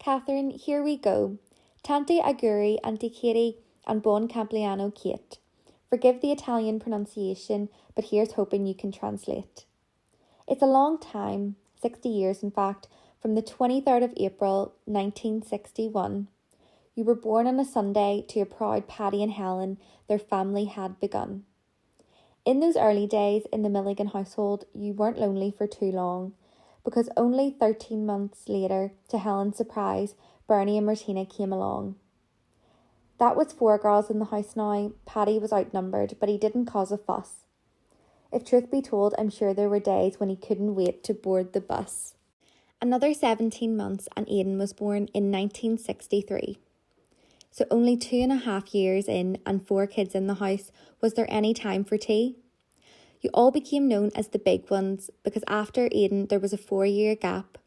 Catherine, here we go. Tanti auguri, Auntie Katie, and buon compleanno, Kate. Forgive the Italian pronunciation, but here's hoping you can translate. It's a long time, 60 years in fact, from the 23rd of April 1961. You were born on a Sunday to a proud Paddy and Helen their family had begun. In those early days in the Milligan household, you weren't lonely for too long, because only 13 months later, to Helen's surprise, Bernie and Martina came along. That was 4 girls in the house now. Paddy was outnumbered, but he didn't cause a fuss. If truth be told, I'm sure there were days when he couldn't wait to board the bus. Another 17 months and Aidan was born in 1963. So only 2.5 years in and 4 kids in the house, was there any time for tea? You all became known as the big ones because after Aidan there was a 4-year gap.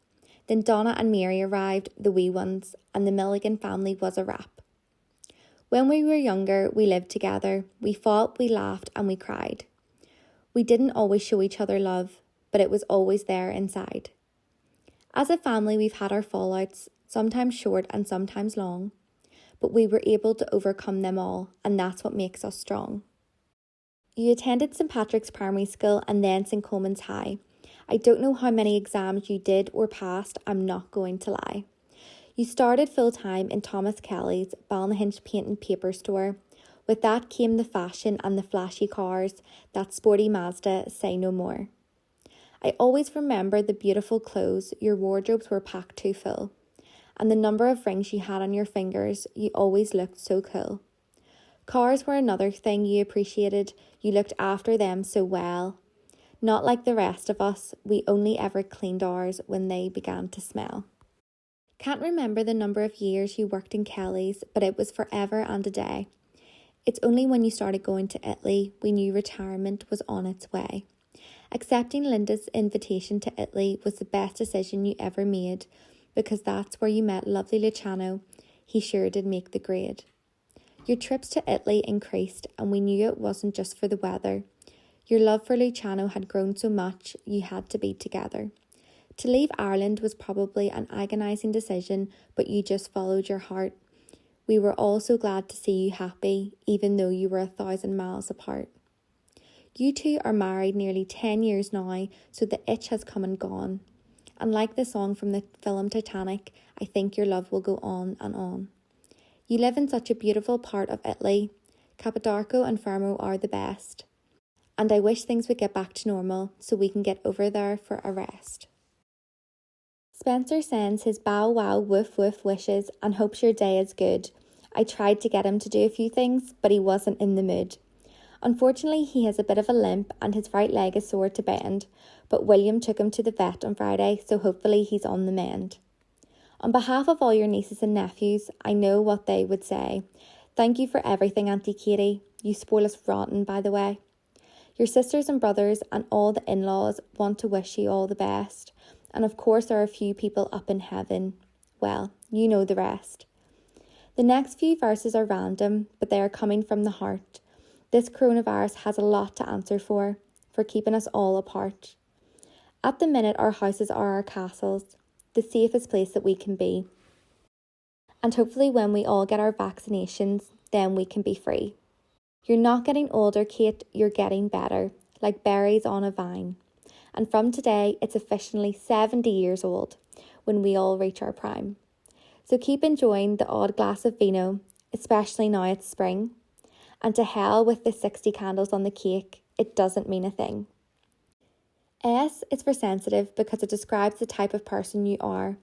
Then Donna and Mary arrived, the wee ones, and the Milligan family was a wrap. When we were younger, we lived together. We fought, we laughed, and we cried. We didn't always show each other love, but it was always there inside. As a family, we've had our fallouts, sometimes short and sometimes long, but we were able to overcome them all, and that's what makes us strong. You attended St Patrick's Primary School and then St Coleman's High. I don't know how many exams you did or passed, I'm not going to lie. You started full-time in Thomas Kelly's Balnahinch Paint and Paper store. With that came the fashion and the flashy cars, that sporty Mazda, say no more. I always remember the beautiful clothes, your wardrobes were packed too full. And the number of rings you had on your fingers, you always looked so cool. Cars were another thing you appreciated, you looked after them so well. Not like the rest of us, we only ever cleaned ours when they began to smell. Can't remember the number of years you worked in Kelly's, but it was forever and a day. It's only when you started going to Italy we knew retirement was on its way. Accepting Linda's invitation to Italy was the best decision you ever made, because that's where you met lovely Luciano. He sure did make the grade. Your trips to Italy increased, and we knew it wasn't just for the weather. Your love for Luciano had grown so much, you had to be together. To leave Ireland was probably an agonising decision, but you just followed your heart. We were all so glad to see you happy, even though you were 1,000 miles apart. You two are married nearly 10 years now, so the itch has come and gone. And like the song from the film Titanic, I think your love will go on and on. You live in such a beautiful part of Italy. Capodarco and Fermo are the best. And I wish things would get back to normal so we can get over there for a rest. Spencer sends his bow wow woof woof wishes and hopes your day is good. I tried to get him to do a few things, but he wasn't in the mood. Unfortunately, he has a bit of a limp and his right leg is sore to bend, but William took him to the vet on Friday, so hopefully he's on the mend. On behalf of all your nieces and nephews, I know what they would say. Thank you for everything, Auntie Katie. You spoil us rotten, by the way. Your sisters and brothers and all the in-laws want to wish you all the best. And of course there are a few people up in heaven. Well, you know the rest. The next few verses are random, but they are coming from the heart. This coronavirus has a lot to answer for keeping us all apart. At the minute, our houses are our castles, the safest place that we can be. And hopefully when we all get our vaccinations, then we can be free. You're not getting older, Kate, you're getting better, like berries on a vine. And from today, it's officially 70 years old when we all reach our prime. So keep enjoying the odd glass of vino, especially now it's spring. And to hell with the 60 candles on the cake, it doesn't mean a thing. S is for sensitive because it describes the type of person you are.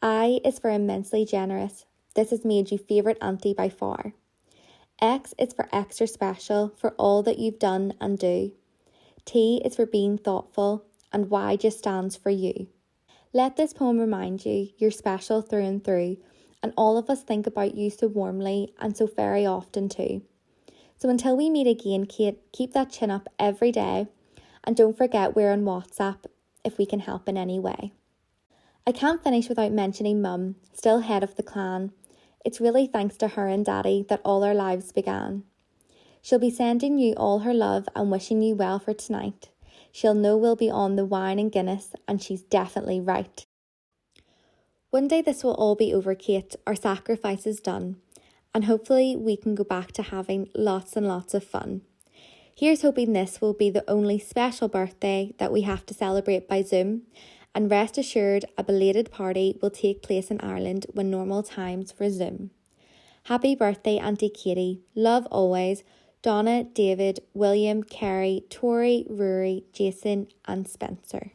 I is for immensely generous. This has made you favourite auntie by far. X is for extra special for all that you've done and do. T is for being thoughtful, and Y just stands for you. Let this poem remind you you're special through and through, and all of us think about you so warmly and so very often too. So until we meet again, Kate, keep that chin up every day, and don't forget we're on WhatsApp if we can help in any way. I can't finish without mentioning Mum, still head of the clan. It's really thanks to her and Daddy that all our lives began. She'll be sending you all her love and wishing you well for tonight. She'll know we'll be on the wine and Guinness, and she's definitely right. One day this will all be over, Kate, our sacrifices done, and hopefully we can go back to having lots and lots of fun. Here's hoping this will be the only special birthday that we have to celebrate by Zoom, and rest assured a belated party will take place in Ireland when normal times resume. Happy birthday, Auntie Katie. Love always, Donna, David, William, Kerry, Tori, Rory, Jason and Spencer.